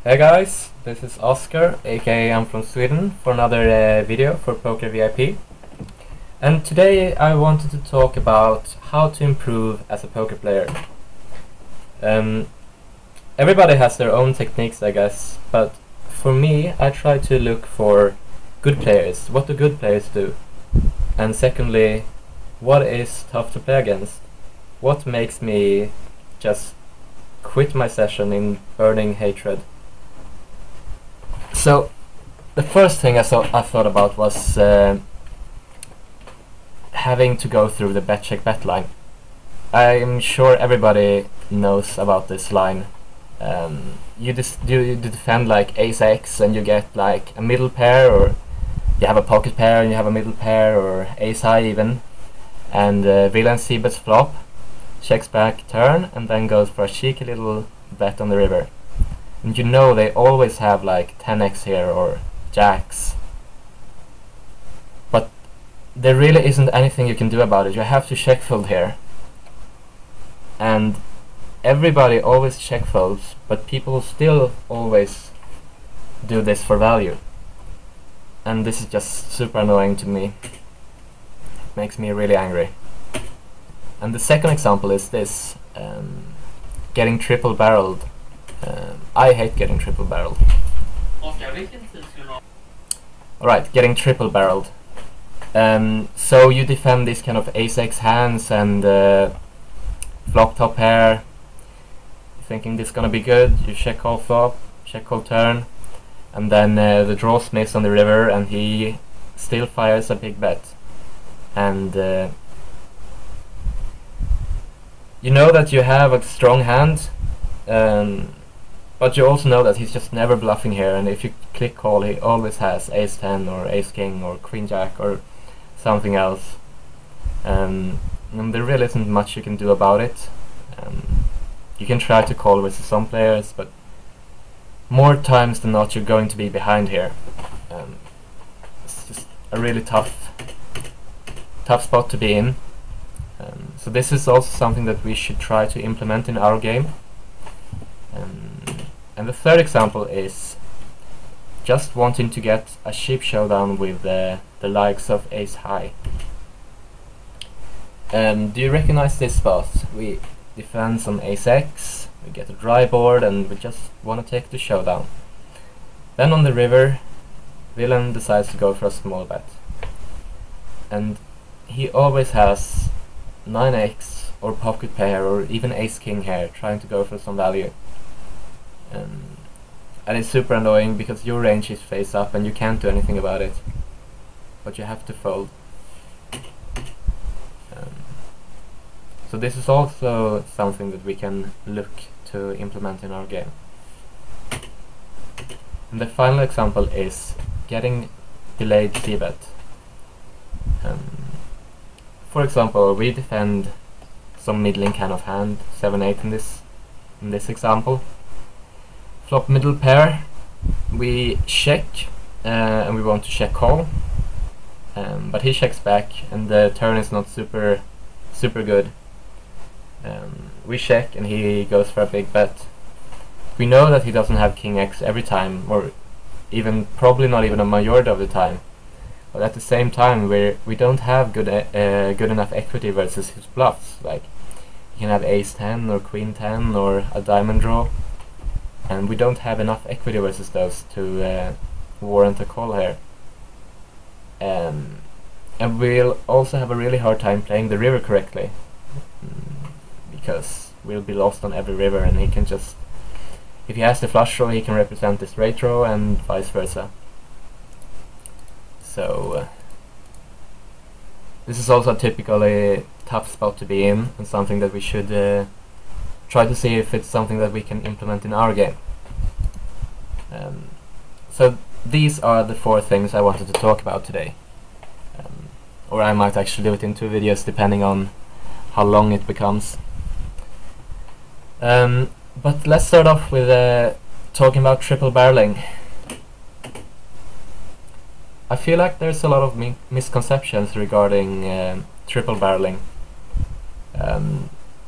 Hey guys, this is Oscar, aka I'm from Sweden, for another video for Poker VIP. And today I wanted to talk about how to improve as a poker player. Everybody has their own techniques, I guess, but for me, I try to look for good players. What do good players do? And secondly, what is tough to play against? What makes me just quit my session in burning hatred? So, the first thing I thought about was having to go through the bet check bet line. I'm sure everybody knows about this line. You defend like ace x and you get like a middle pair, or you have a pocket pair and you have a middle pair, or ace high even, and villain c bets flop, checks back turn, and then goes for a cheeky little bet on the river. And you know they always have like 10x here or jacks, but there really isn't anything you can do about it. You have to check fold here, and everybody always check folds, but people still always do this for value, and this is just super annoying to me. It makes me really angry. And the second example is this, getting triple barreled. I hate getting triple barreled. Alright, getting triple barreled. So you defend these kind of ace-x hands and flop top pair, thinking this is gonna be good. You check call flop, check call turn, and then the draws miss on the river and he still fires a big bet. And you know that you have a strong hand, but you also know that he's just never bluffing here, and if you click call he always has ace 10 or ace king or queen jack or something else, and there really isn't much you can do about it. You can try to call with some players, but more times than not you're going to be behind here. It's just a really tough spot to be in. So this is also something that we should try to implement in our game. And the third example is just wanting to get a cheap showdown with the likes of ace high. Do you recognize this spot? We defend some ace x, we get a dry board, and we just want to take the showdown. Then on the river, villain decides to go for a small bet, and he always has 9x or pocket pair or even ace king here, trying to go for some value. And it's super annoying because your range is face up and you can't do anything about it, but you have to fold. So this is also something that we can look to implement in our game. And the final example is getting delayed c-bet. For example, we defend some middling kind of hand, 7-8 in this example. Flop middle pair, we check, and we want to check call, but he checks back and the turn is not super good. We check and he goes for a big bet. We know that he doesn't have king x every time, or even probably not even a majority of the time, but at the same time we don't have good enough equity versus his bluffs. Like, you can have ace 10 or queen 10 or a diamond draw, and we don't have enough equity versus those to warrant a call here. And we'll also have a really hard time playing the river correctly, because we'll be lost on every river, and he can just, if he has the flush draw, he can represent this straight draw and vice versa. So this is also a typically tough spot to be in, and something that we should try to see if it's something that we can implement in our game. So these are the 4 things I wanted to talk about today. Or I might actually do it in 2 videos depending on how long it becomes. But let's start off with talking about triple barreling. I feel like there's a lot of misconceptions regarding triple barreling.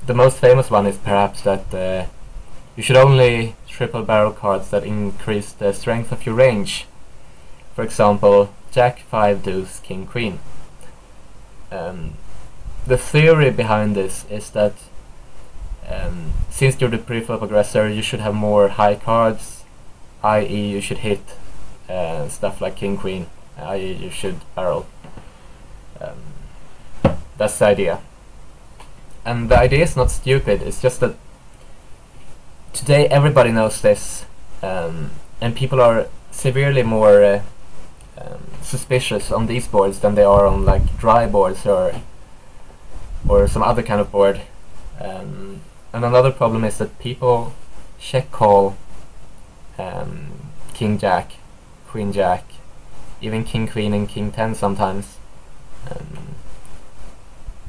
The most famous one is perhaps that You should only triple barrel cards that increase the strength of your range. For example, Jack, 5, Deuce, King, Queen. The theory behind this is that since you're the pre-flop aggressor, you should have more high cards, i.e. you should hit stuff like King, Queen, i.e. you should barrel. That's the idea. And the idea is not stupid, it's just that today everybody knows this, and people are severely more suspicious on these boards than they are on like dry boards or some other kind of board. And another problem is that people check call King Jack, Queen Jack, even King Queen and King 10 sometimes,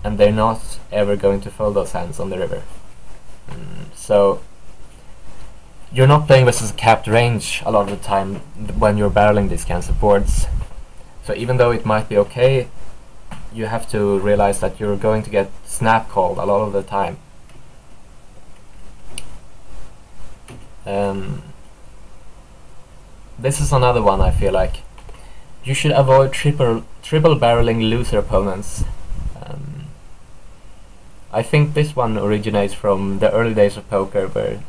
and they're not ever going to fold those hands on the river. So you're not playing versus a capped range a lot of the time when you're barreling these kinds of boards. So even though it might be okay, you have to realize that you're going to get snap called a lot of the time. This is another one I feel like. You should avoid triple barreling loser opponents. I think this one originates from the early days of poker, where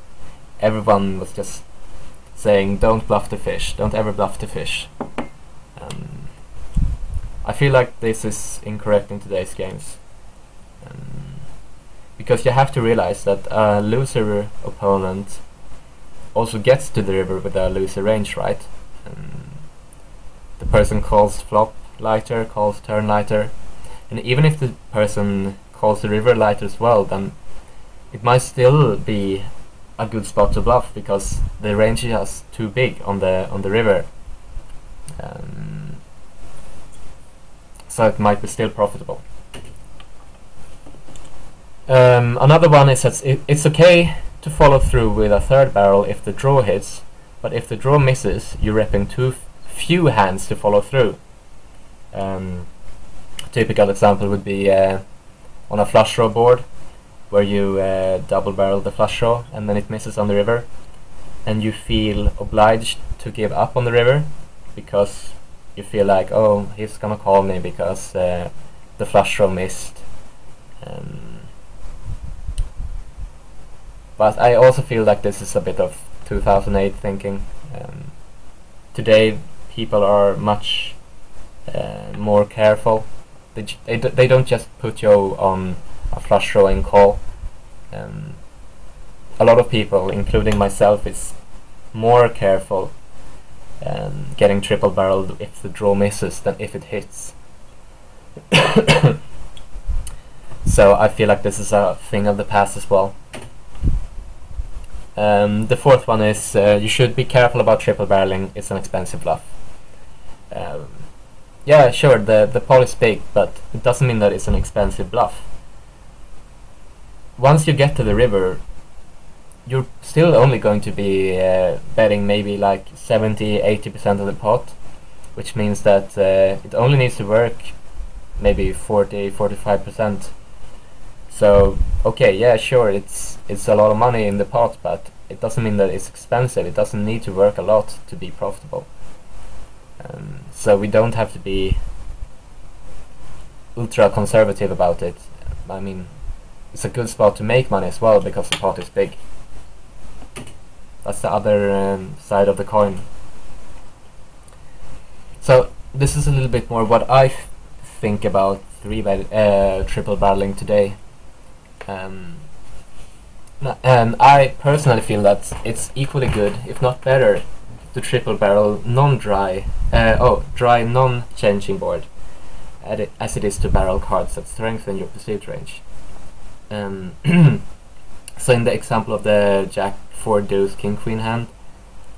everyone was just saying don't bluff the fish, don't ever bluff the fish. I feel like this is incorrect in today's games, because you have to realize that a loser opponent also gets to the river with a loser range, right? The person calls flop lighter, calls turn lighter, and even if the person calls the river lighter as well, then it might still be a good spot to bluff because the range is just too big on the river. So it might be still profitable. Another one is that it's okay to follow through with a third barrel if the draw hits, but if the draw misses, you're repping too few hands to follow through. Typical example would be on a flush draw board, where you double barrel the flush draw and then it misses on the river, and you feel obliged to give up on the river because you feel like, oh, he's gonna call me because the flush draw missed. But I also feel like this is a bit of 2008 thinking. Today people are much more careful. They don't just put you on a flush draw and call. A lot of people, including myself, is more careful getting triple barreled if the draw misses than if it hits. So I feel like this is a thing of the past as well. The fourth one is you should be careful about triple barreling. It's an expensive bluff. Yeah, sure, the pot is big, but it doesn't mean that it's an expensive bluff. Once you get to the river, you're still only going to be betting maybe like 70-80% of the pot, which means that it only needs to work maybe 40-45%. So okay, yeah, sure, it's a lot of money in the pot, but it doesn't mean that it's expensive. It doesn't need to work a lot to be profitable. So we don't have to be ultra conservative about it. I mean, it's a good spot to make money as well because the pot is big. That's the other side of the coin. So this is a little bit more what I think about triple barreling today. And I personally feel that it's equally good, if not better, to triple barrel non-dry, dry non-changing board, as it is to barrel cards that strengthen your perceived range. So in the example of the Jack 4 Deuce King Queen hand,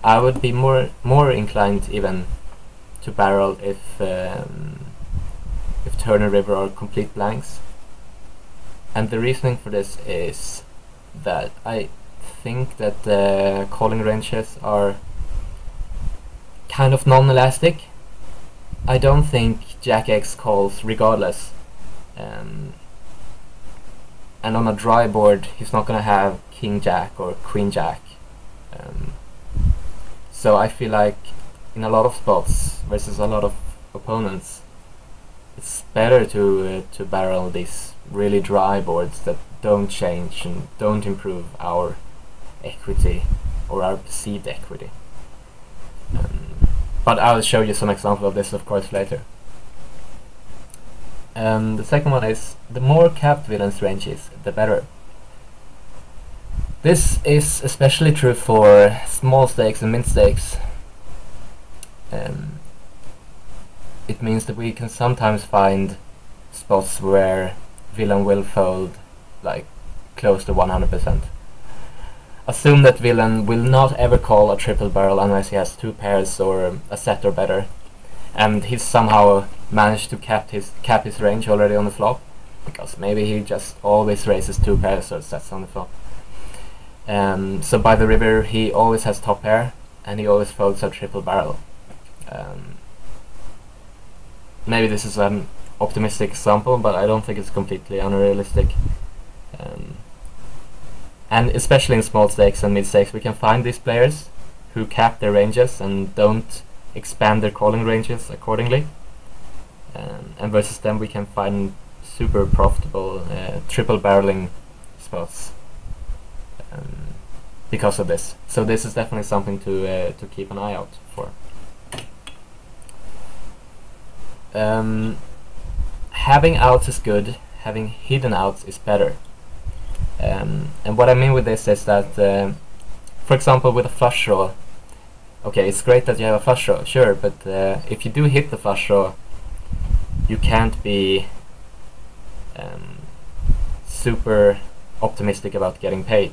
I would be more inclined even to barrel if turn and river are complete blanks. And the reasoning for this is that I think that the calling ranges are kind of non-elastic. I don't think Jack X calls regardless. And and on a dry board he's not gonna have king jack or queen jack. So I feel like in a lot of spots versus a lot of opponents, it's better to barrel these really dry boards that don't change and don't improve our equity or our perceived equity. But I'll show you some example of this, of course, later. The second one is, the more capped villain's range is, the better. This is especially true for small stakes and mid stakes. It means that we can sometimes find spots where villain will fold like close to 100%. Assume that villain will not ever call a triple barrel unless he has 2 pairs or a set or better, and he's somehow managed to cap his range already on the flop, because maybe he just always raises 2 pairs or sets on the flop. So by the river he always has top pair and he always folds a triple barrel. Maybe this is an optimistic example, but I don't think it's completely unrealistic. And especially in small stakes and mid stakes we can find these players who cap their ranges and don't expand their calling ranges accordingly. And versus them we can find super profitable triple barreling spots because of this. So this is definitely something to keep an eye out for. Having outs is good, having hidden outs is better. And what I mean with this is that, for example, with a flush draw, okay, it's great that you have a flush draw, sure, but if you do hit the flush draw, you can't be super optimistic about getting paid.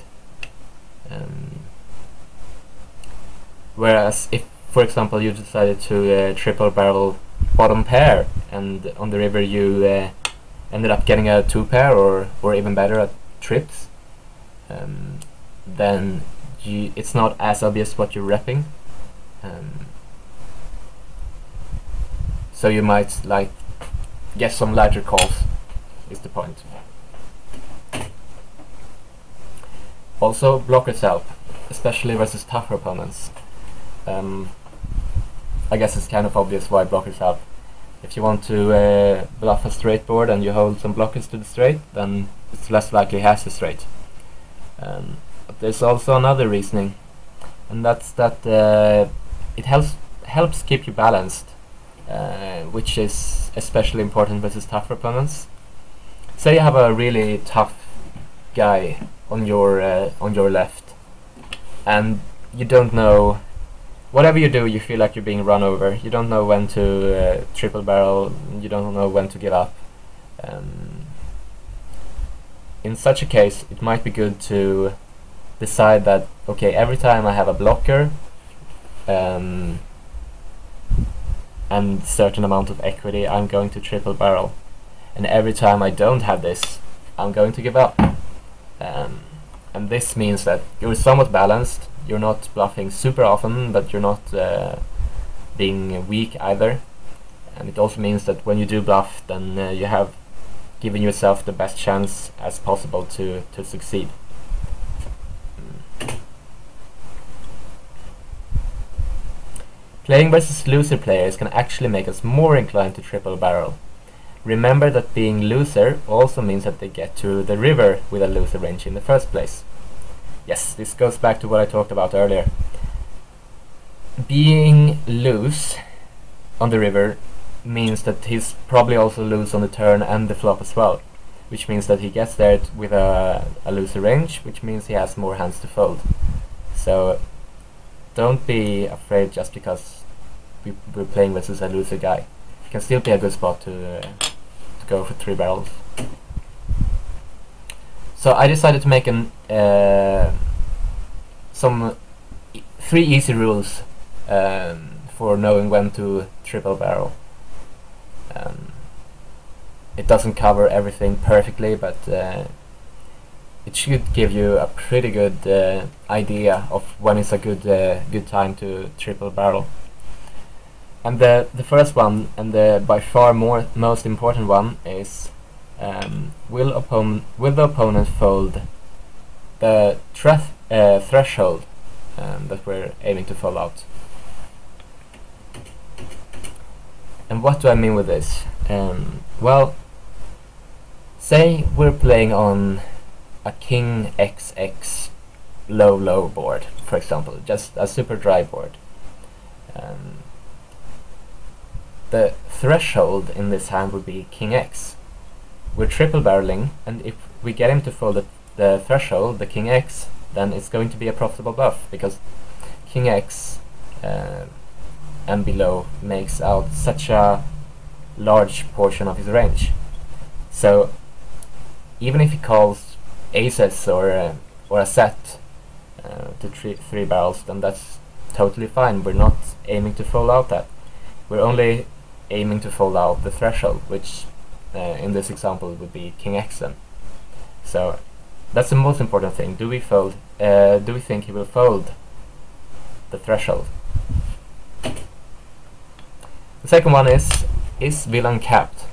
Whereas if, for example, you decided to triple barrel bottom pair and on the river you ended up getting a 2 pair or even better at trips, then it's not as obvious what you're repping. So you might like get some larger calls, is the point. Also, blockers help, especially versus tougher opponents. I guess it's kind of obvious why blockers help. If you want to bluff a straight board and you hold some blockers to the straight, then it's less likely he has a straight. But there's also another reasoning, and that's that it helps keep you balanced, which is especially important versus tougher opponents. Say you have a really tough guy on your left, and you don't know. Whatever you do, you feel like you're being run over. You don't know when to triple barrel. You don't know when to give up. In such a case, it might be good to decide that, okay, every time I have a blocker and certain amount of equity, I'm going to triple barrel. And every time I don't have this, I'm going to give up. And this means that you're somewhat balanced. You're not bluffing super often, but you're not being weak either. And it also means that when you do bluff, then you have given yourself the best chance as possible to succeed. Playing versus loser players can actually make us more inclined to triple barrel. Remember that being loser also means that they get to the river with a loser range in the first place. Yes, this goes back to what I talked about earlier. Being loose on the river means that he's probably also loose on the turn and the flop as well, which means that he gets there with a looser range, which means he has more hands to fold. So don't be afraid just because we're playing versus a loser guy. It can still be a good spot to go for 3 barrels. So I decided to make some 3 easy rules for knowing when to triple barrel. It doesn't cover everything perfectly, but it should give you a pretty good idea of when it's a good time to triple barrel. And the first one, and the by far most important one, is will the opponent fold the threshold that we're aiming to fold out? And what do I mean with this? Well, say we're playing on a King XX low board, for example, just a super dry board. The threshold in this hand would be King X. We're triple barreling, and if we get him to fold the threshold, the King X, then it's going to be a profitable bluff, because King X and below makes out such a large portion of his range. So even if he calls aces or a set to three barrels, then that's totally fine. We're not aiming to fold out that. We're only aiming to fold out the threshold, which in this example would be King X then. So that's the most important thing. Do we fold? Do we think he will fold the threshold? The second one is villain capped?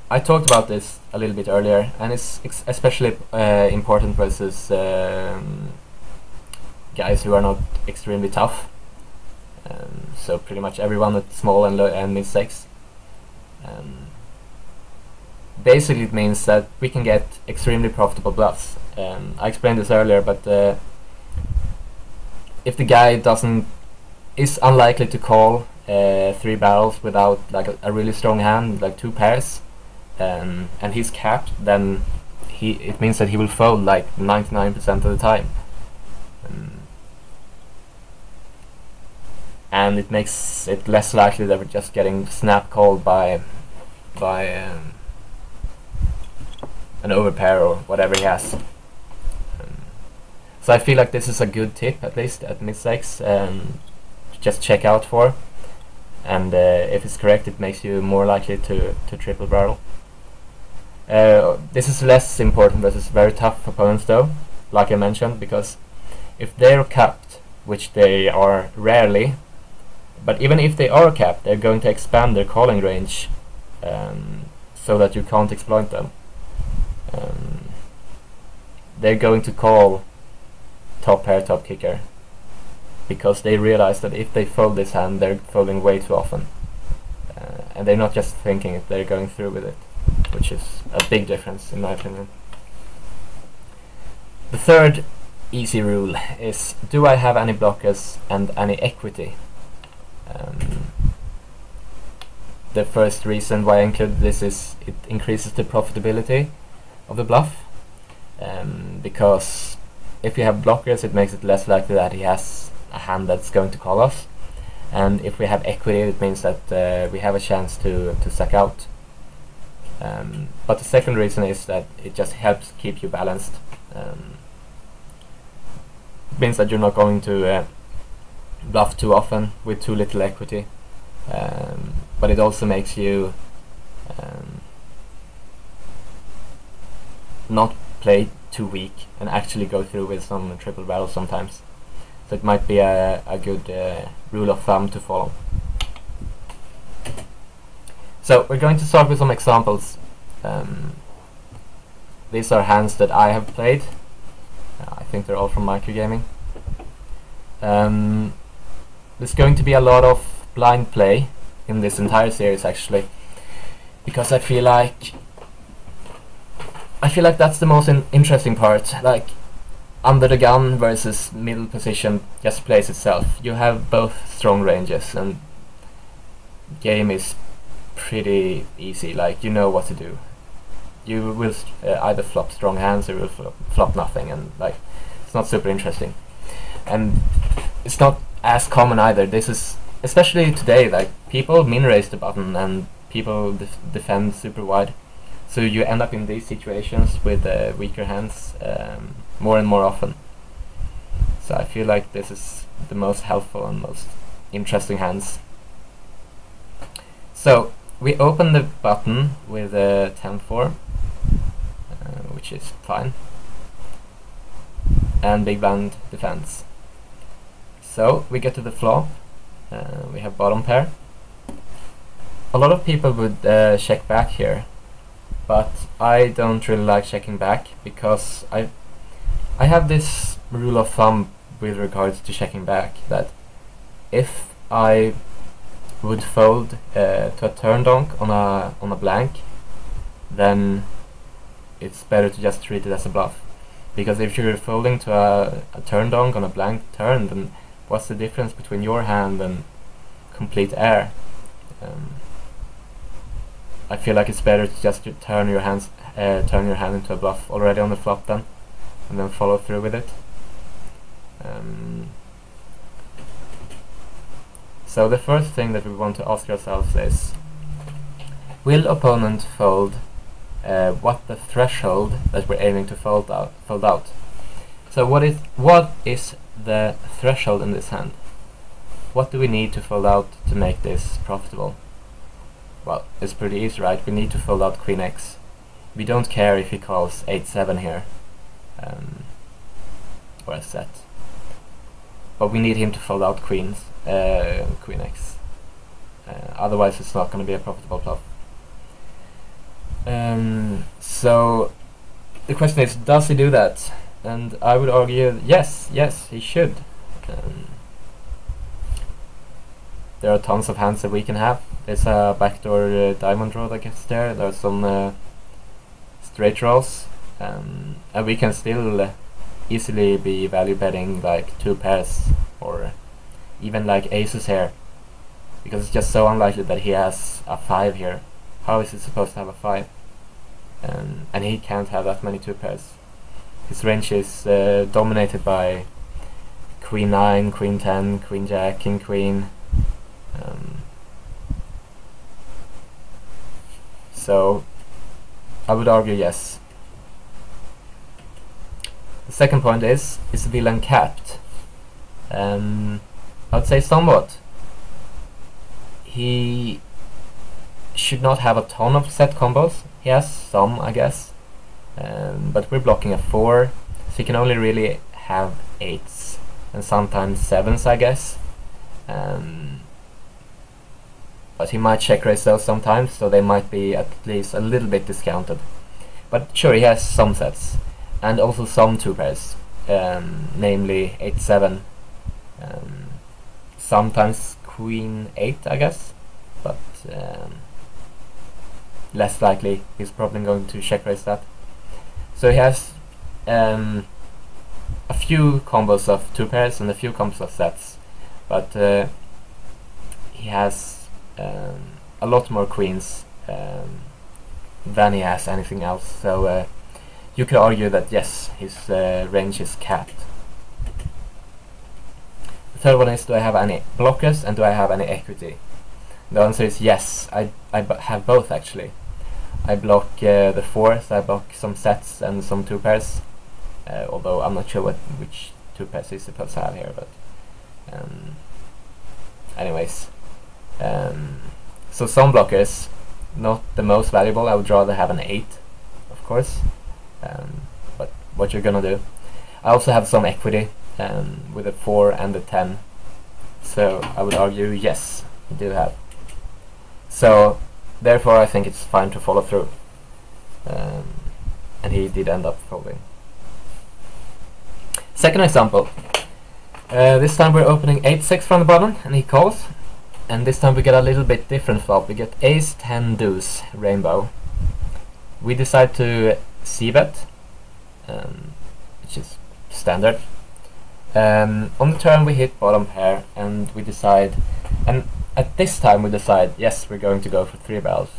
I talked about this a little bit earlier, and it's especially important versus guys who are not extremely tough. So pretty much everyone at small and mid-stakes. Basically it means that we can get extremely profitable bluffs. I explained this earlier, but if the guy is unlikely to call three barrels without like a really strong hand, like two pairs, and he's capped, then it means that he will fold like 99% of the time. And it makes it less likely that we're just getting snap called by an overpair or whatever he has. So I feel like this is a good tip, at least at Midstakes, just check out for. And if it's correct, it makes you more likely to triple barrel. This is less important versus very tough opponents though, like I mentioned, because if they're capped, which they are rarely, but even if they are capped, they're going to expand their calling range so that you can't exploit them. They're going to call top pair, top kicker, because they realize that if they fold this hand, they're folding way too often. And they're not just thinking it, they're going through with it, which is a big difference in my opinion. The third easy rule is, do I have any blockers and any equity? The first reason why I include this is it increases the profitability of the bluff, because if you have blockers, it makes it less likely that he has a hand that's going to call us, and if we have equity, it means that we have a chance to suck out. But the second reason is that it just helps keep you balanced. It means that you're not going to bluff too often with too little equity, but it also makes you not play too weak and actually go through with some triple barrels sometimes. So it might be a good rule of thumb to follow. So we're going to start with some examples. These are hands that I have played. I think they're all from microgaming. There's going to be a lot of blind play in this entire series actually, because I feel like that's the most interesting part. Like, under the gun versus middle position just plays itself. You have both strong ranges, and game is pretty easy. Like, you know what to do. You will either flop strong hands or you will flop nothing, and like, it's not super interesting. And it's not as common either. This is, especially today, like, people min raise the button and people defend super wide. So you end up in these situations with weaker hands more and more often. So I feel like this is the most helpful and most interesting hands. So we open the button with a 10-4, which is fine, and big blind defense. So we get to the flop. We have bottom pair. a lot of people would check back here, but I don't really like checking back because I have this rule of thumb with regards to checking back, that if I would fold to a turn donk on a blank, then it's better to just treat it as a bluff. Because if you're folding to a turn donk on a blank turn, then what's the difference between your hand and complete air? I feel like it's better to just turn your hand into a bluff already on the flop then, and then follow through with it. So the first thing that we want to ask ourselves is, will opponent fold what the threshold that we're aiming to fold out? So what is the threshold in this hand? What do we need to fold out to make this profitable? Well, it's pretty easy, right? We need to fold out Queen X. We don't care if he calls 8-7 here, or a set. But we need him to fold out Queen X. Otherwise it's not going to be a profitable bluff. So the question is, does he do that? And I would argue yes, he should. There are tons of hands that we can have. There's a backdoor diamond draw that gets there. There's some straight draws, and we can still easily be value betting like 2 pairs or even like aces here, because it's just so unlikely that he has a 5 here. How is he supposed to have a 5? And he can't have that many 2 pairs. His range is dominated by Queen 9, Queen 10, Queen Jack, King Queen. So I would argue yes. The second point is the villain capped? I would say somewhat. He should not have a ton of set combos. He has some, I guess, but we're blocking a 4, so he can only really have 8s and sometimes 7s, I guess. But he might check raise those sometimes, so they might be at least a little bit discounted. But sure, he has some sets, and also some 2 pairs, namely 8-7, sometimes Queen 8, I guess, but less likely. He's probably going to check raise that. So he has a few combos of 2 pairs and a few combos of sets, but he has a lot more queens than he has anything else. So you could argue that yes, his range is capped. The third one is, do I have any blockers and do I have any equity? The answer is yes. I have both actually. I block the 4s, I block some sets and some 2 pairs, although I'm not sure which 2 pairs he's supposed to have here, but anyways. So some blockers, not the most valuable. I would rather have an 8, of course, but what you're gonna do. I also have some equity with a 4 and a 10, so I would argue yes, you do have. So therefore I think it's fine to follow through, and he did end up folding. Second example, this time we're opening 8-6 from the bottom and he calls. And this time we get a little bit different flop. We get ace 10 deuce rainbow. We decide to c-bet, which is standard. On the turn we hit bottom pair and we decide, and at this time we decide, yes, we're going to go for 3 barrels.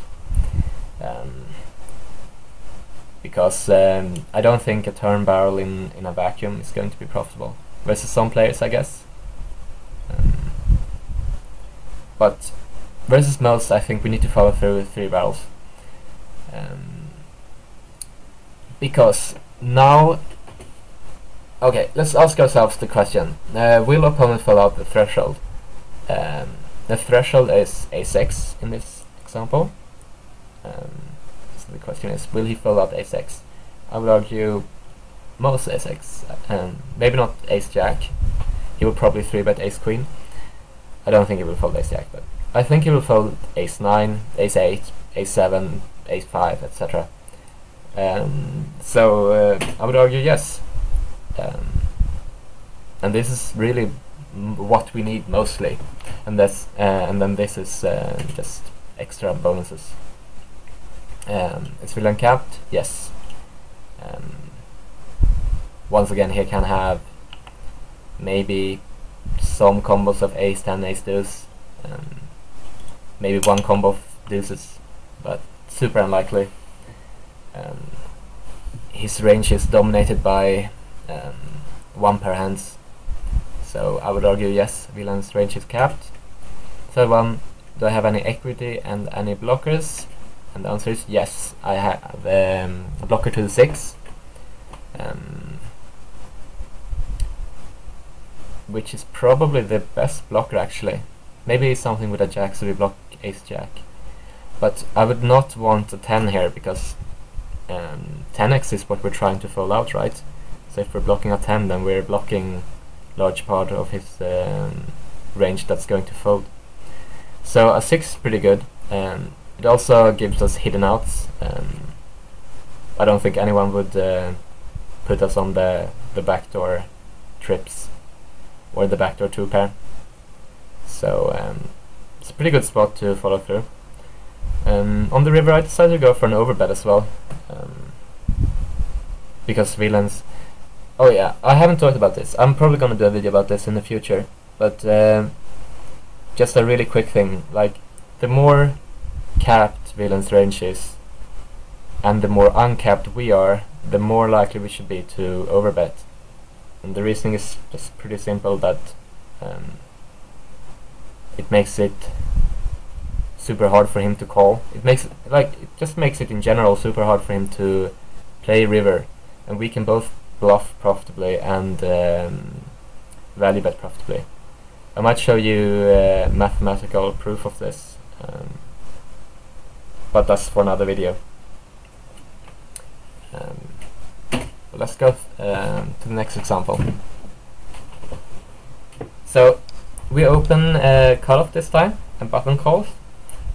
Because I don't think a turn barrel in a vacuum is going to be profitable. Versus some players, I guess. But versus most, I think we need to follow through with 3 barrels. Because now... Okay, let's ask ourselves the question. Will opponent fill out the threshold? The threshold is ace-x in this example. So the question is, will he fill out ace-x? I would argue most ace-x. Maybe not ace-jack. He will probably 3-bet ace-queen. I don't think he will fold ace-jack, but I think he will fold ace 9, ace 8, ace 7, ace 5, etc. So I would argue yes. And this is really what we need mostly, and then this is just extra bonuses. Is villain capped? Yes. Once again, he can have maybe some combos of ace 10, ace deuce, maybe one combo of deuces, but super unlikely. His range is dominated by one pair hands, so I would argue yes, villain's range is capped. Third one, do I have any equity and any blockers? And the answer is yes, I have a blocker to the 6, which is probably the best blocker actually. Maybe something with a jack, so we block ace jack. But I would not want a 10 here, because 10x is what we're trying to fold out, right? So if we're blocking a 10, then we're blocking large part of his range that's going to fold. So a 6 is pretty good. It also gives us hidden outs. I don't think anyone would put us on the backdoor trips or the backdoor 2 pair. So it's a pretty good spot to follow through. On the river I decided to go for an overbet as well, because villains... Oh yeah, I haven't talked about this. I'm probably gonna do a video about this in the future, but just a really quick thing, like the more capped villain's range is and the more uncapped we are, the more likely we should be to overbet. And the reasoning is just pretty simple, that it makes it super hard for him to call. It just makes it in general super hard for him to play river, and we can both bluff profitably and value bet profitably. I might show you mathematical proof of this, but that's for another video. Let's go to the next example. So we open cutoff this time and button calls.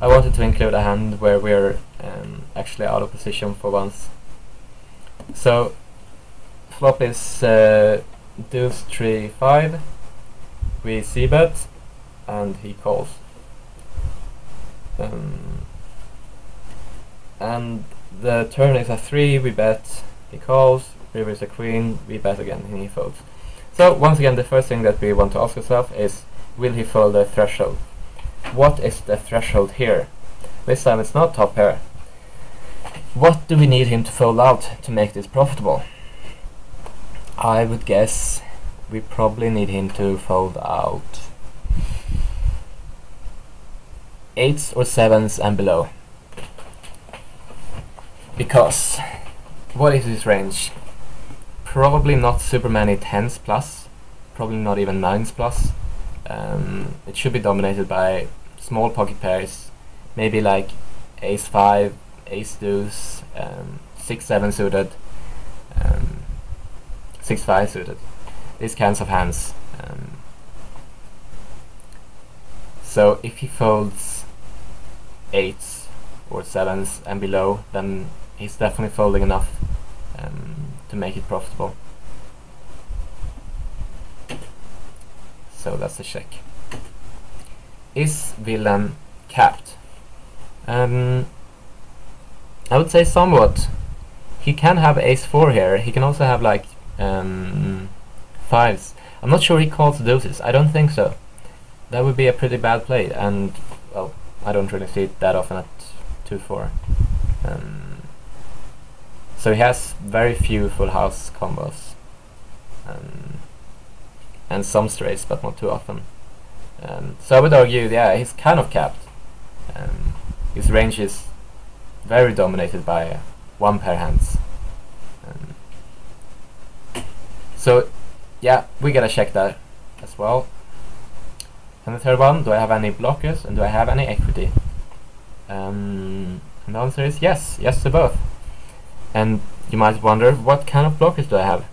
I wanted to include a hand where we're actually out of position for once. So flop is deuce 3 5. We c-bet and he calls. And the turn is a 3. We bet. He calls. River is a queen. We bet again and he folds. So once again, the first thing that we want to ask ourselves is, will he fold the threshold? What is the threshold here? This time it's not top pair. What do we need him to fold out to make this profitable? I would guess we probably need him to fold out 8s or 7s and below. Because what is his range? Probably not super many 10s plus, probably not even 9s plus. It should be dominated by small pocket pairs, maybe like ace 5, ace deuce, 6-7 suited, 6-5 suited, these kinds of hands. So if he folds 8s or 7s and below, then he's definitely folding enough to make it profitable. So that's a check. Is villain capped? I would say somewhat. He can have ace 4 here. He can also have like 5s. I'm not sure he calls deuces. I don't think so. That would be a pretty bad play, and well, I don't really see it that often at 2-4. So he has very few full house combos, and some strays, but not too often. So I would argue, yeah, he's kind of capped. His range is very dominated by one pair hands. So yeah, we gotta check that as well. And the third one, do I have any blockers and do I have any equity? And the answer is yes, yes to both. And you might wonder, what kind of blockers do I have?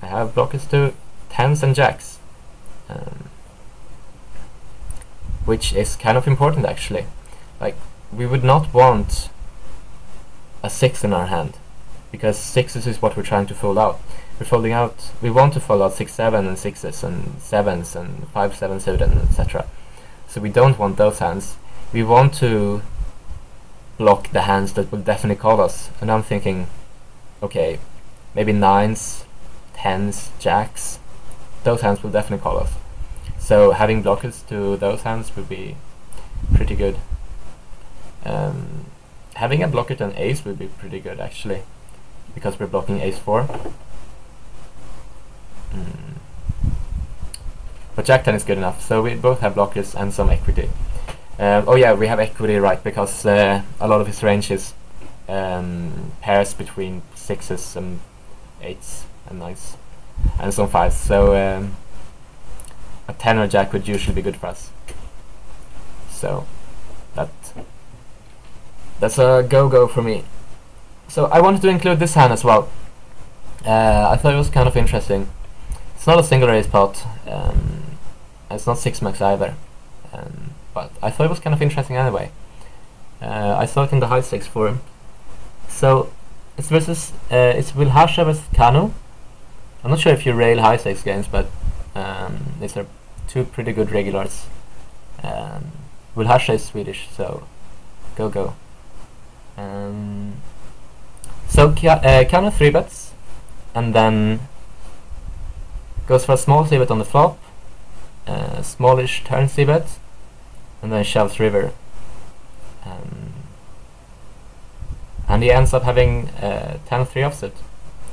I have blockers to 10s and jacks, which is kind of important actually. Like, we would not want a 6 in our hand, because 6s is what we're trying to fold out. We want to fold out 6, 7 and 6s and 7s and 5, 7 suited, etc. So we don't want those hands. We want to block the hands that will definitely call us. And I'm thinking, okay, maybe 9s, 10s, jacks, those hands will definitely call us. So having blockers to those hands would be pretty good. Having a blocker to an ace would be pretty good actually, because we're blocking ace 4. But jack 10 is good enough, so we both have blockers and some equity. Oh yeah, we have equity, right, because a lot of his range is pairs between 6s and 8s and 9s and some 5s, so a 10 or jack would usually be good for us. So that's a go-go for me. So I wanted to include this hand as well. I thought it was kind of interesting. It's not a single raise pot, it's not 6 max either, but I thought it was kind of interesting anyway. I saw it in the high stakes forum. So it's versus it's Wilhasha versus Kanu. I'm not sure if you rail high stakes games, but these are two pretty good regulars. Wilhasha is Swedish, so go. So Kanu 3 bets, and then goes for a small c-bet on the flop, smallish turn c-bet, and then shoves river. And he ends up having 10-3 offsuit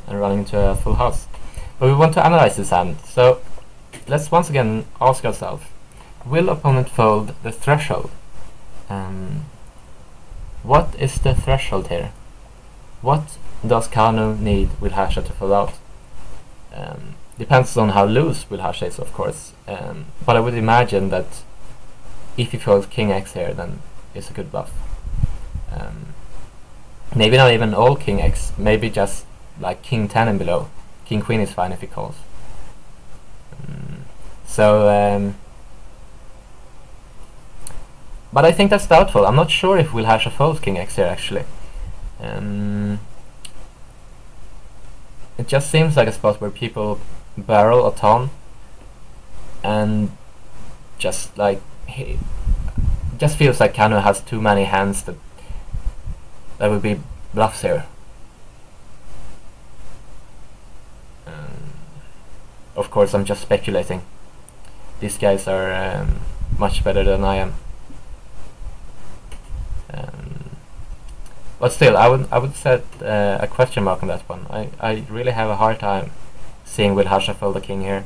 and running into a full house. But we want to analyze this hand, so let's once again ask ourselves, will opponent fold the threshold? What is the threshold here? What does Kanu need Wilhasha to fold out? Depends on how loose Wilhasha is, of course, but I would imagine that if he folds King X here, then it's a good bluff. Maybe not even all King X, maybe just like King 10 and below. King Queen is fine if he calls. But I think that's doubtful. I'm not sure if Wilhasha folds King X here actually. It just seems like a spot where people barrel a ton and just like just feels like Kanu has too many hands that would be bluffs here. Of course, I'm just speculating. These guys are much better than I am. But still, I would set a question mark on that one. I really have a hard time seeing Wilhasha fold the king here.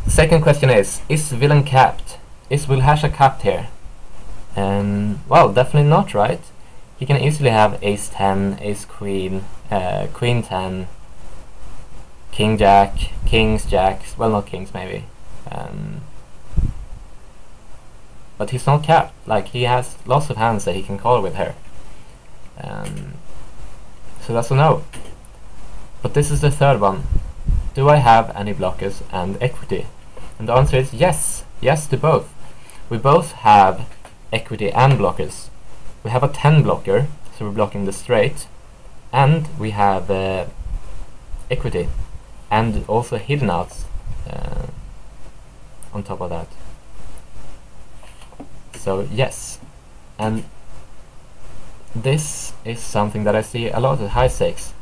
The second question is villain capped? Is Wilhasha capped here? Well, definitely not, right? He can easily have ace 10, ace queen, queen 10, king jack, kings, jacks, well, not kings maybe. But he's not capped, like he has lots of hands that he can call with here. So that's a no. But this is the third one. Do I have any blockers and equity? And the answer is yes. Yes to both. We both have equity and blockers. We have a 10 blocker, so we're blocking the straight, and we have equity and also hidden outs on top of that. So yes, and this is something that I see a lot at high stakes.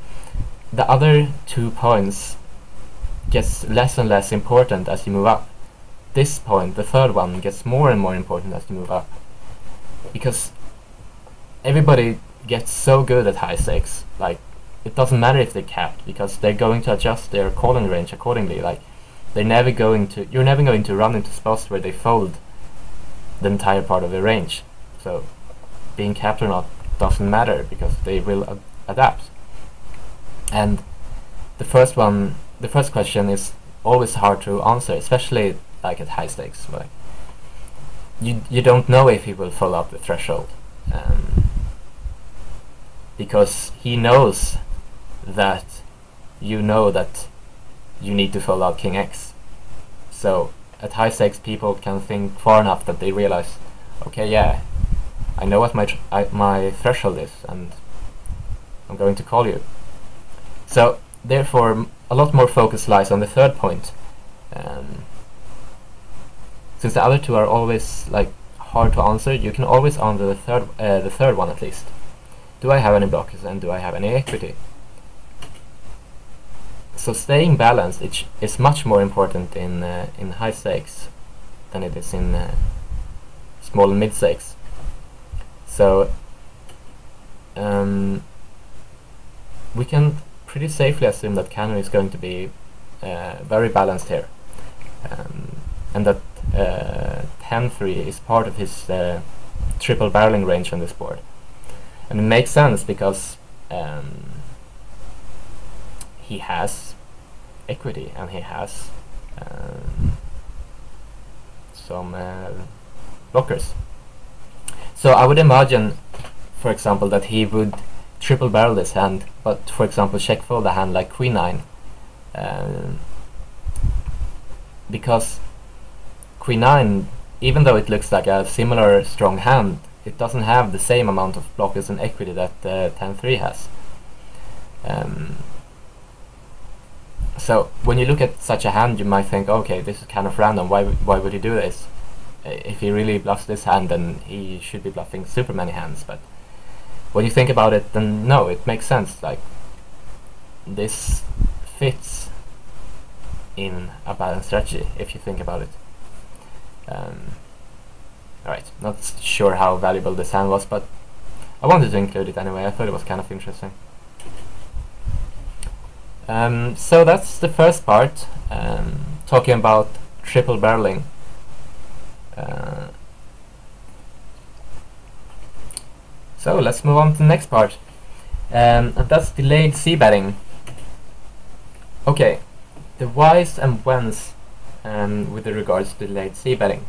The other 2 points gets less and less important as you move up. This point, the third one, gets more and more important as you move up, because everybody gets so good at high stakes. Like, it doesn't matter if they're capped, because they're going to adjust their calling range accordingly. Like, you're never going to run into spots where they fold the entire part of the range. So being capped or not doesn't matter, because they will adapt. And the first question is always hard to answer, especially like at high stakes. Like, you don't know if he will fold out the threshold, because he knows that you know that you need to fold out King X. So at high stakes people can think far enough that they realize, okay, yeah, I know what my threshold is, and I'm going to call you. So therefore, a lot more focus lies on the third point, since the other two are always like hard to answer. You can always answer the third one at least. Do I have any blockers, and do I have any equity? So staying balanced is much more important in high stakes than it is in small and mid stakes. So we can pretty safely assume that Cannon is going to be very balanced here, and that 10-3 is part of his triple barreling range on this board. And it makes sense because he has equity, and he has some blockers. So I would imagine, for example, that he would triple barrel this hand, but for example check fold a hand like Queen 9, because Queen 9, even though it looks like a similar strong hand, it doesn't have the same amount of blockers and equity that 10-3 has. So when you look at such a hand, you might think, okay, this is kind of random, why would he do this? If he really bluffs this hand, then he should be bluffing super many hands. But when you think about it, then no, it makes sense. Like, this fits in a balanced strategy if you think about it. Alright, not sure how valuable this hand was, but I wanted to include it anyway. I thought it was kind of interesting. So that's the first part, talking about triple barreling. So let's move on to the next part, and that's delayed c-betting. Okay, the whys and whens with regards to delayed c-betting.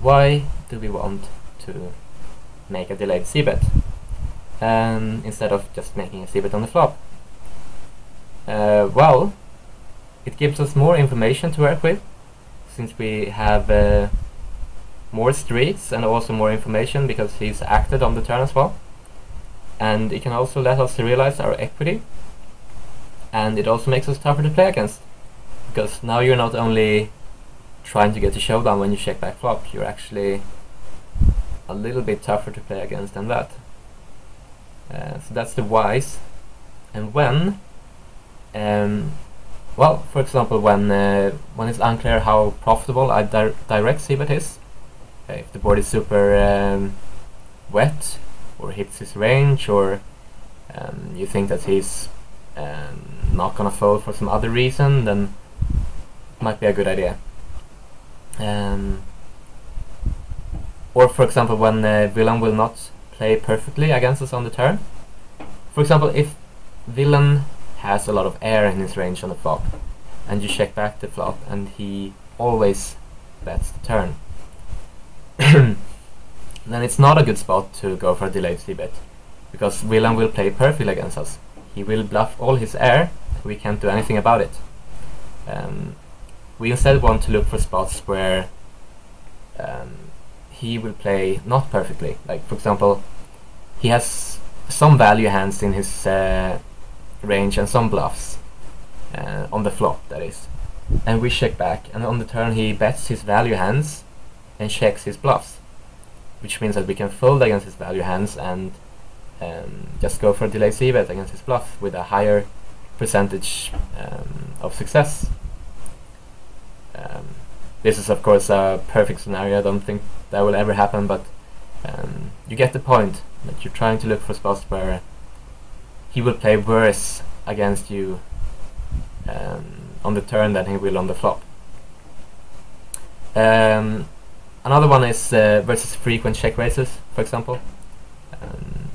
Why do we want to make a delayed c-bet instead of just making a c-bet on the flop? Well, it gives us more information to work with, since we have more streets and also more information because he's acted on the turn as well. And it can also let us realize our equity, and it also makes us tougher to play against, because now you're not only trying to get the showdown when you check back flop, you're actually a little bit tougher to play against than that. So that's the whys. And when, well, for example, when it's unclear how profitable a direct c-bet is, if the board is super wet or hits his range, or you think that he's not gonna fold for some other reason, then it might be a good idea. Or for example, when villain will not play perfectly against us on the turn. For example, if villain has a lot of air in his range on the flop, and you check back the flop, and he always bets the turn, then it's not a good spot to go for a delayed c-bet, because villain will play perfectly against us. He will bluff all his air, we can't do anything about it. We instead want to look for spots where he will play not perfectly. Like, for example, he has some value hands in his range and some bluffs on the flop, that is. And we check back, and on the turn he bets his value hands and checks his bluffs, which means that we can fold against his value hands and just go for a delayed c-bet against his bluff with a higher percentage of success. This is of course a perfect scenario. I don't think that will ever happen, but you get the point, that you're trying to look for spots where he will play worse against you on the turn than he will on the flop. Another one is versus frequent check raises, for example.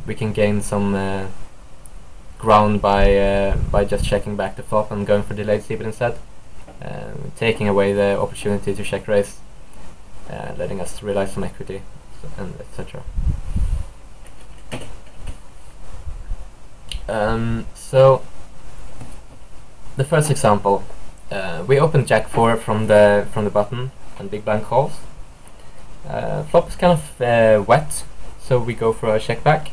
We can gain some ground by just checking back the flop and going for delayed c-bet instead, taking away the opportunity to check raise, letting us realize some equity, and etc. So the first example, We open Jack 4 from the button and big blind calls. Flop is kind of wet, so we go for a check back.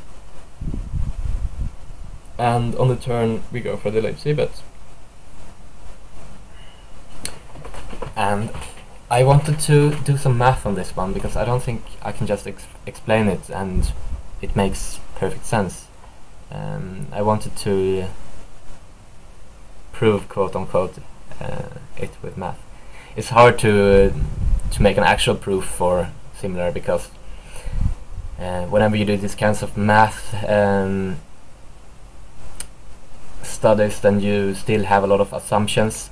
And on the turn we go for the late c-bet. And I wanted to do some math on this one because I don't think I can just explain it and it makes perfect sense. I wanted to prove, quote unquote, it with math. It's hard to make an actual proof for similar because whenever you do these kinds of math studies, then you still have a lot of assumptions,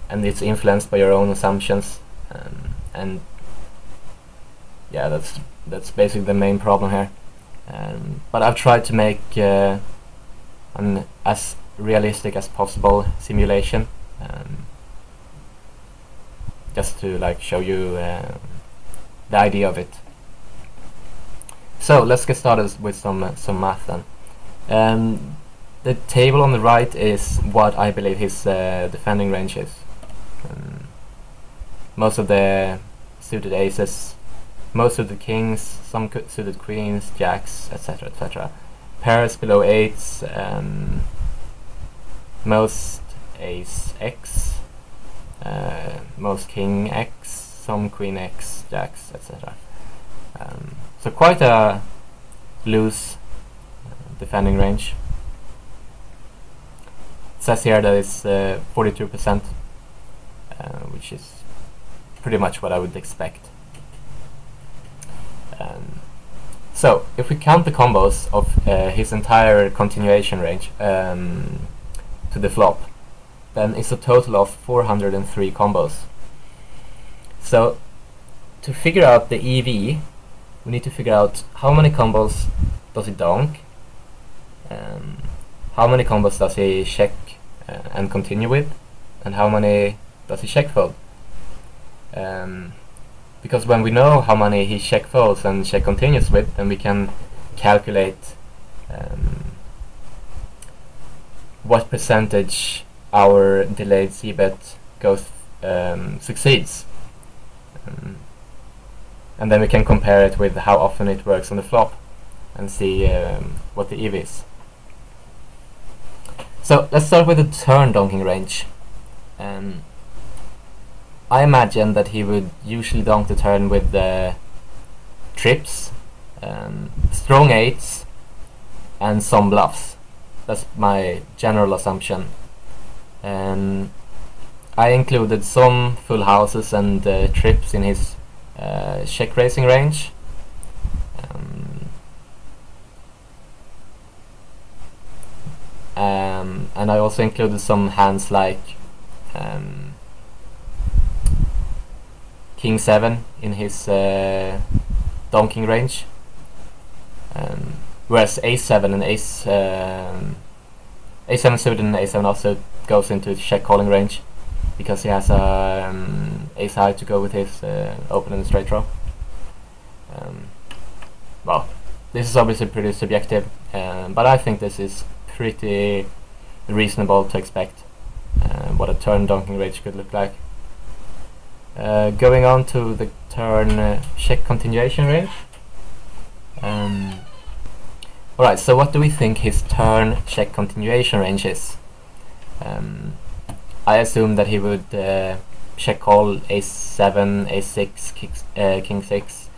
and it's influenced by your own assumptions, and yeah, that's basically the main problem here. But I've tried to make an as realistic as possible simulation, just to like show you the idea of it. So let's get started with some math then. The table on the right is what I believe his defending range is. Most of the suited aces, most of the kings, some suited queens, jacks, etc., etc. Pairs below 8s, most ace x, most king x, some queen x, jacks, etc. So quite a loose defending range. It says here that it's 42%, which is pretty much what I would expect. So if we count the combos of his entire continuation range to the flop, then it's a total of 403 combos. So to figure out the EV, we need to figure out how many combos does he donk, how many combos does he check and continue with, and how many does he check fold. Because when we know how many he check folds and check continues with, then we can calculate what percentage our delayed c-bet goes succeeds, and then we can compare it with how often it works on the flop and see what the EV is. So let's start with the turn donking range. I imagine that he would usually donk the turn with the trips, strong 8s, and some bluffs. That's my general assumption. I included some full houses and trips in his check raising range. And I also included some hands like King 7 in his donking range, whereas Ace 7 and Ace7 suited and Ace7 also goes into check calling range because he has Ace high to go with his open and straight draw. Well, this is obviously pretty subjective, but I think this is pretty reasonable to expect what a turn donking range could look like. Going on to the turn check continuation range. Alright, so what do we think his turn check continuation range is? I assume that he would check call ace 7, ace 6, king 6.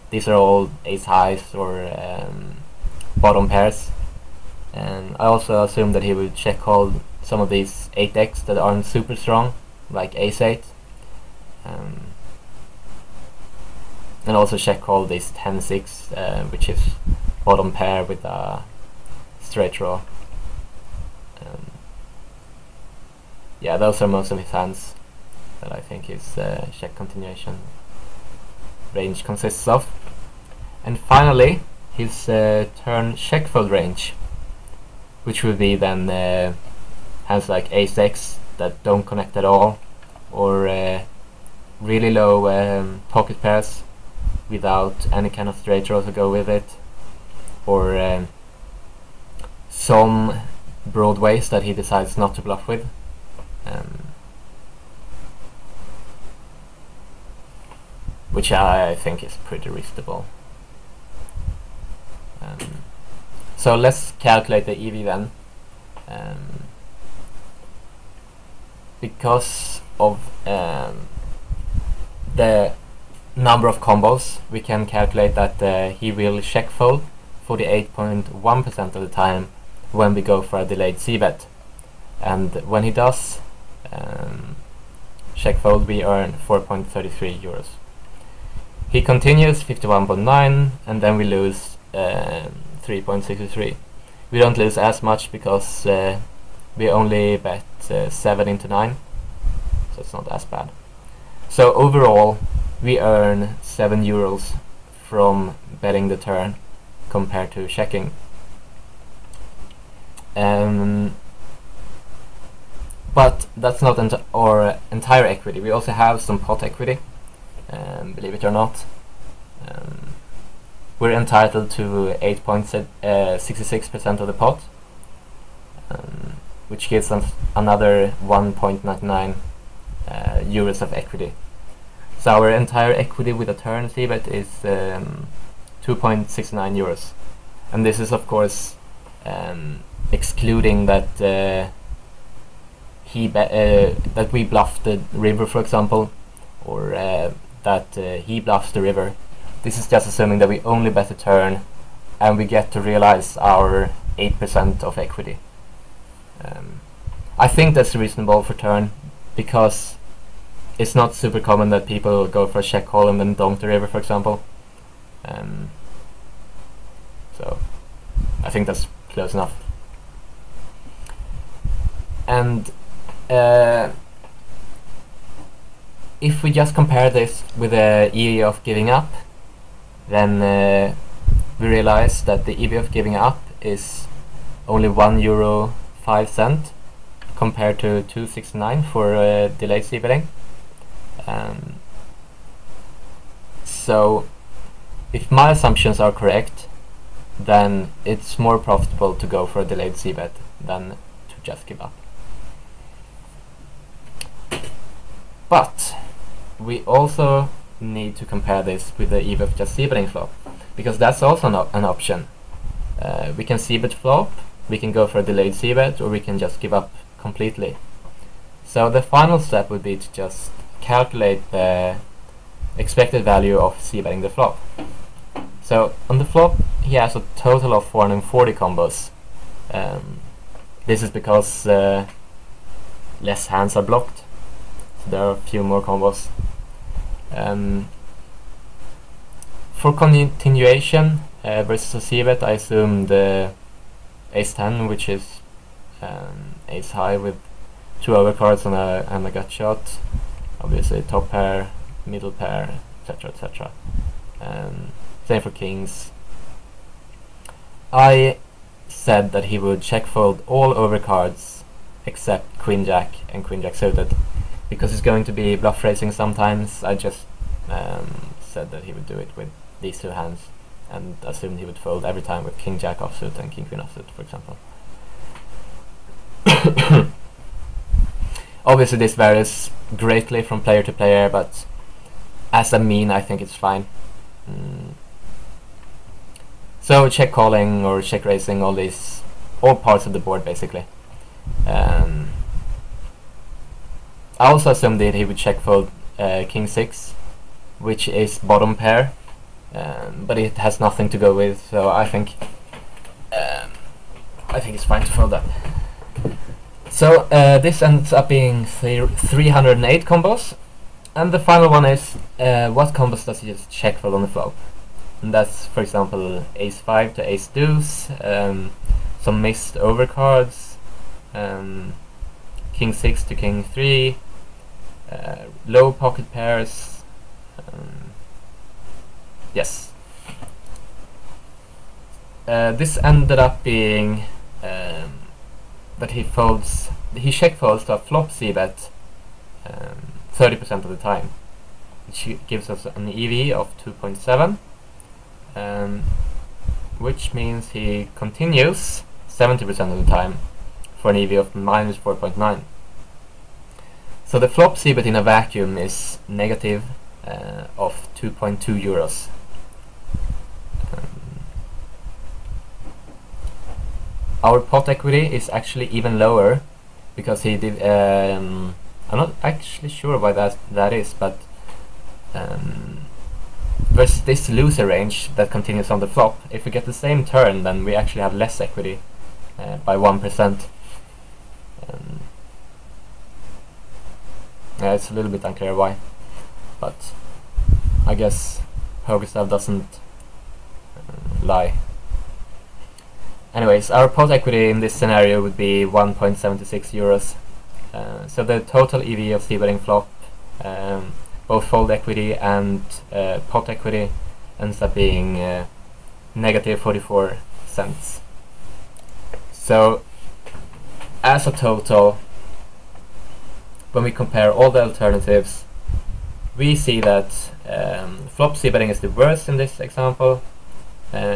These are all ace highs or bottom pairs. And I also assume that he would check call some of these 8x that aren't super strong, like ace 8. And also check call this 10-6, which is bottom pair with a straight draw. Yeah, those are most of his hands that I think his check continuation range consists of. And finally, his turn check fold range, which would be then hands like ace x that don't connect at all, or really low pocket pairs without any kind of straight draw to go with it, or some broadways that he decides not to bluff with. Which I think is pretty reasonable. So let's calculate the EV then. Because of the number of combos, we can calculate that he will check fold 48.1% of the time when we go for a delayed c-bet. And when he does check fold, we earn 4.33 euros. He continues 51.9, and then we lose 3.63. We don't lose as much because we only bet 7 into 9, so it's not as bad. So overall, we earn 7 euros from betting the turn compared to checking. But that's not our entire equity. We also have some pot equity. Believe it or not, we're entitled to 8.66% of the pot, which gives us another 1.99 euros of equity. So our entire equity with a turn c-bet is 2.69 euros, and this is of course excluding that that we bluffed the river, for example, or that he bluffs the river. This is just assuming that we only bet a turn and we get to realize our 8% of equity. I think that's reasonable for turn, because it's not super common that people go for a check call and then donk the river, for example. So I think that's close enough. And if we just compare this with the EV of giving up, then we realize that the EV of giving up is only €1.05 compared to 2.69 for delayed c-betting. So if my assumptions are correct, then it's more profitable to go for a delayed c-bet than to just give up. But we also need to compare this with the EV of just c-betting flop, because that's also an option. We can c-bet flop, we can go for a delayed c-bet, or we can just give up completely. So the final step would be to just calculate the expected value of c-betting the flop. So on the flop, he has a total of 440 combos. This is because less hands are blocked, so there are a few more combos. For continuation versus a c-bet, I assume the ace-10, which is ace-high with 2 overcards and a gut shot, obviously top pair, middle pair, etc, etc. Same for kings. I said that he would check fold all overcards except queen jack and queen jack suited, because he's going to be bluff raising sometimes. I just said that he would do it with these 2 hands, and assumed he would fold every time with king jack offsuit and king queen offsuit, for example. Obviously this varies greatly from player to player, but as a mean I think it's fine. So check calling or check raising, all parts of the board basically. I also assumed that he would check fold king 6, which is bottom pair, but it has nothing to go with, so I think it's fine to fold that. So this ends up being 308 combos, and the final one is what combos does he just check fold on the flop? And that's, for example, ace-5 to ace-deuce, some missed overcards, king-6 to king-3, low pocket pairs. Yes. This ended up being that he check folds to a flop c-bet 30% of the time, which gives us an EV of 2.7. Which means he continues 70% of the time, for an EV of minus 4.9. So the flop c-bet in a vacuum is negative of 2.2 euros. Our pot equity is actually even lower because he did. I'm not actually sure why that is, but versus this loser range that continues on the flop, if we get the same turn, then we actually have less equity by 1%. Yeah, it's a little bit unclear why, but I guess PokerStub doesn't lie. Anyways, our pot equity in this scenario would be 1.76 euros. So the total EV of c-betting flop, both fold equity and pot equity, ends up being negative 44 cents. So as a total, when we compare all the alternatives, we see that flop c-betting is the worst in this example,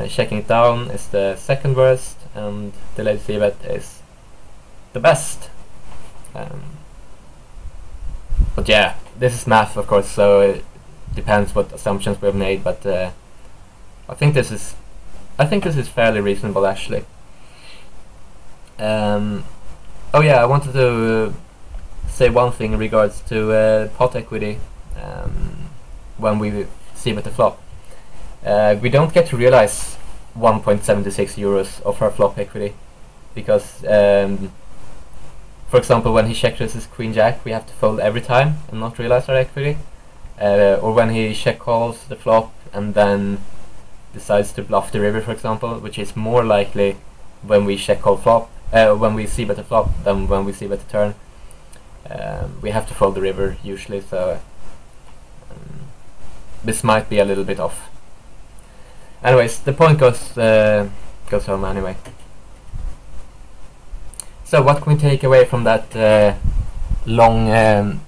checking it down is the second worst, and delayed c-bet is the best. But yeah, this is math, of course, so it depends what assumptions we've made. But I think this is fairly reasonable, actually. Oh yeah, I wanted to say one thing in regards to pot equity when we c-bet the flop. We don't get to realize 1.76 euros of our flop equity because, for example, when he check raises Queen Jack, we have to fold every time and not realize our equity. Or when he check calls the flop and then decides to bluff the river, for example, which is more likely when we check call flop, when we c-bet the flop than when we c-bet the turn. We have to fold the river usually, so this might be a little bit off. Anyways, the point goes home anyway. So what can we take away from that long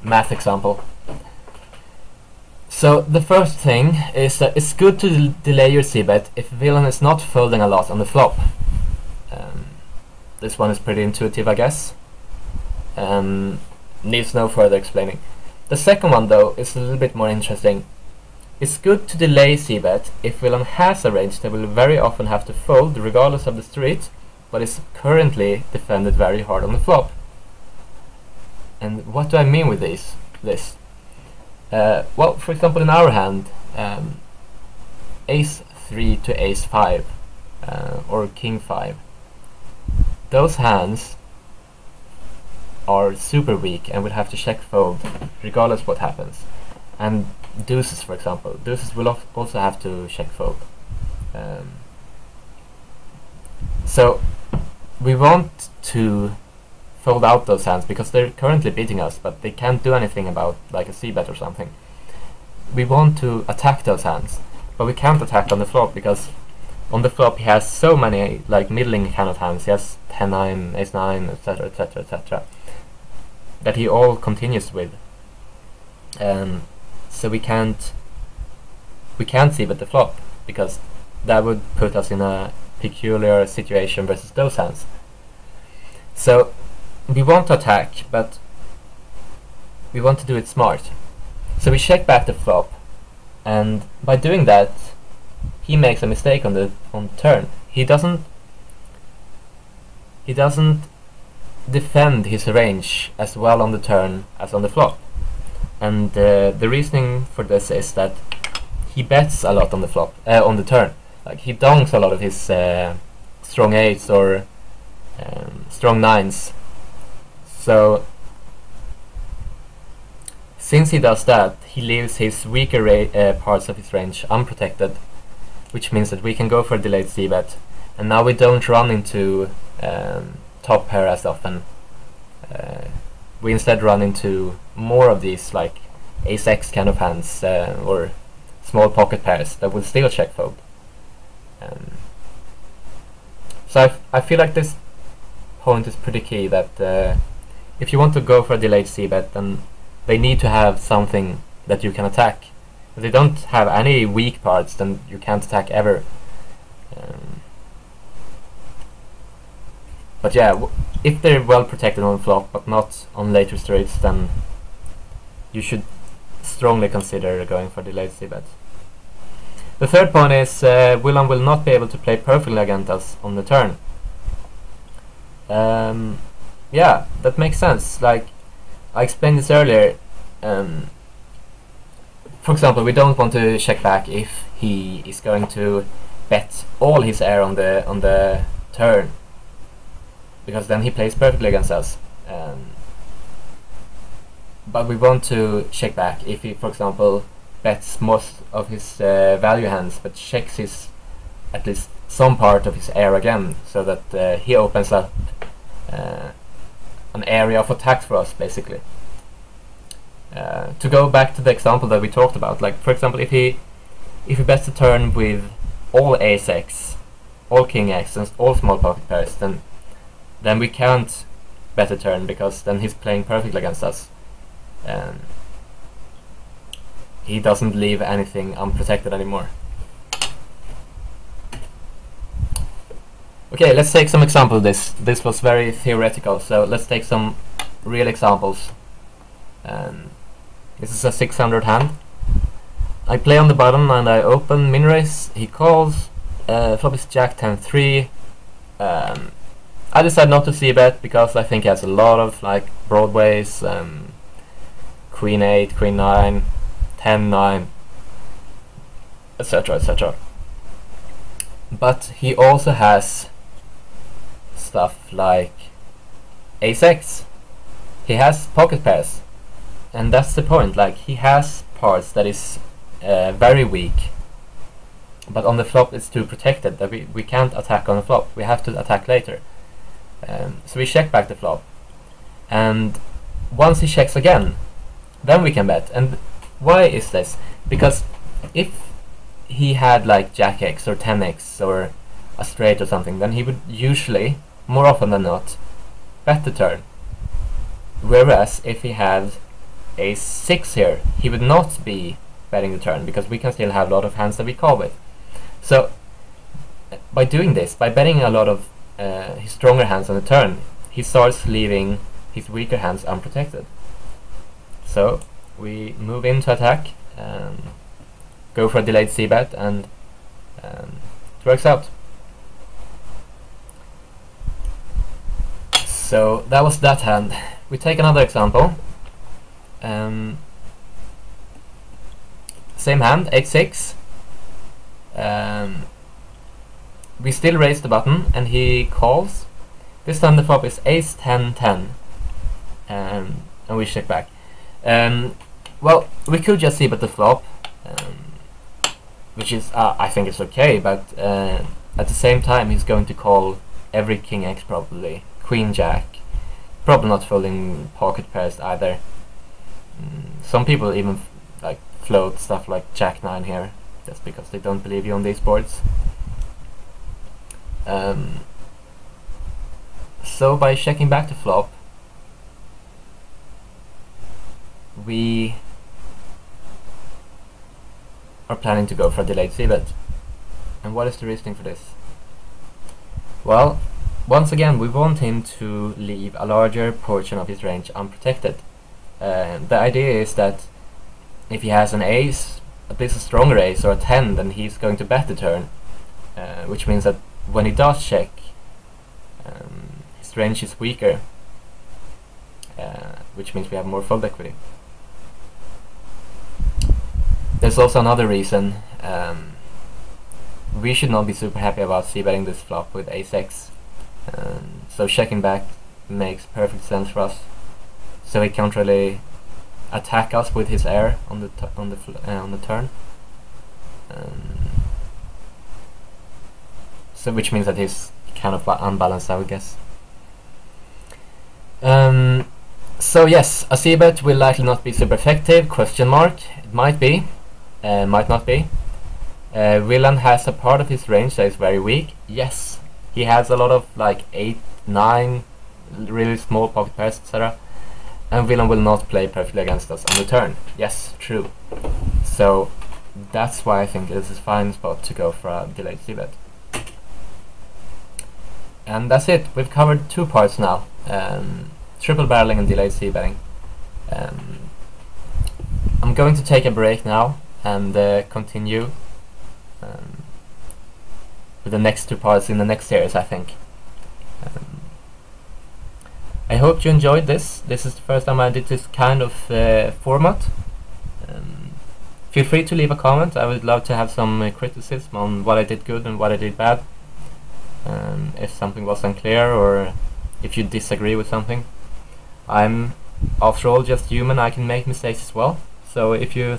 math example? So the first thing is that it's good to delay your c-bet if villain is not folding a lot on the flop. This one is pretty intuitive, I guess. Needs no further explaining. The second one, though, is a little bit more interesting. It's good to delay c-bet if villain has a range that will very often have to fold regardless of the street, but is currently defended very hard on the flop. And what do I mean with this? Well, for example, in our hand, ace 3 to ace 5 or king 5, those hands are super weak and will have to check fold regardless what happens. And deuces, for example, deuces will also have to check fold. So we want to fold out those hands because they're currently beating us, but they can't do anything about like a c-bet or something. We want to attack those hands, but we can't attack on the flop because on the flop he has so many like middling kind of hands. He has 10-9, ace-9, etc, etc, etc, that he all continues with. So we can't c-bet the flop because that would put us in a peculiar situation versus those hands. So we want to attack, but we want to do it smart. So we check back the flop, and by doing that, he makes a mistake on the turn. He doesn't defend his range as well on the turn as on the flop. And the reasoning for this is that he bets a lot on the flop, on the turn. Like he donks a lot of his strong 8s or strong 9s. So since he does that, he leaves his weaker parts of his range unprotected, which means that we can go for a delayed c-bet, and now we don't run into top pair as often. We instead run into more of these like ace-x kind of hands or small pocket pairs that will still check fold. So I feel like this point is pretty key, that if you want to go for a delayed c-bet, then they need to have something that you can attack. If they don't have any weak parts, then you can't attack ever. But yeah, if they're well protected on the flop but not on later streets, then you should strongly consider going for delayed c-bet. The third point is Willan will not be able to play perfectly against us on the turn. Yeah, that makes sense. Like I explained this earlier. For example, we don't want to check back if he is going to bet all his air on the turn, because then he plays perfectly against us. But we want to check back if he, for example, bets most of his value hands, but checks his at least some part of his air again, so that he opens up an area of attack for us, basically. To go back to the example that we talked about, like for example, if he bets the turn with all ace-x, all king-x, and all small pocket pairs, then we can't bet the turn, because then he's playing perfectly against us. He doesn't leave anything unprotected anymore. Okay, let's take some example of this. This was very theoretical, so let's take some real examples. This is a 600 hand. I play on the bottom and I open min raise. He calls. Flop is jack 10-3. I decide not to c-bet because I think he has a lot of like broadways, queen 8, queen 9, 10-9, etc, etc. But he also has stuff like ace-x. He has pocket pairs, and that's the point. Like he has parts that is very weak, but on the flop it's too protected that we can't attack on the flop. We have to attack later. So we check back the flop, and once he checks again, then we can bet. And why is this? Because if he had like jack x or 10x or a straight or something, then he would usually, more often than not, bet the turn. Whereas if he had ace 6 here, he would not be betting the turn, because we can still have a lot of hands that we call with. So by doing this, by betting a lot of his stronger hands on the turn, he starts leaving his weaker hands unprotected. So we move in to attack, go for a delayed c-bet, and it works out. So that was that hand. We take another example. Same hand, 8-6. We still raise the button and he calls. This time the flop is ace 10-10, and we check back. Well, we could just c-bet the flop, which is I think it's okay, but at the same time he's going to call every king x probably, queen jack, probably not folding pocket pairs either. Some people even like float stuff like jack 9 here, just because they don't believe you on these boards. So by checking back the flop, we are planning to go for a delayed c-bet. And what is the reasoning for this? Well, once again, we want him to leave a larger portion of his range unprotected. The idea is that if he has an ace, at least a stronger ace or a 10, then he's going to bet the turn, which means that when he does check, his range is weaker, which means we have more fold equity. There's also another reason. We should not be super happy about c-betting this flop with ace-x, so checking back makes perfect sense for us. So he can't really attack us with his air on the turn. So which means that he's kind of unbalanced, I would guess. So yes, a c-bet will likely not be super effective, question mark. It might be, might not be. Willan has a part of his range that is very weak. Yes, he has a lot of like 8, 9, really small pocket pairs, etc. And Willan will not play perfectly against us on the turn. Yes, true. So that's why I think this is a fine spot to go for a delayed c-bet. And that's it. We've covered 2 parts now. Triple barreling and delayed seabeding. I'm going to take a break now and continue with the next 2 parts in the next series, I think. I hope you enjoyed this. This is the first time I did this kind of format. Feel free to leave a comment. I would love to have some criticism on what I did good and what I did bad. If something was unclear or if you disagree with something. I'm, after all, just human. I can make mistakes as well. So if you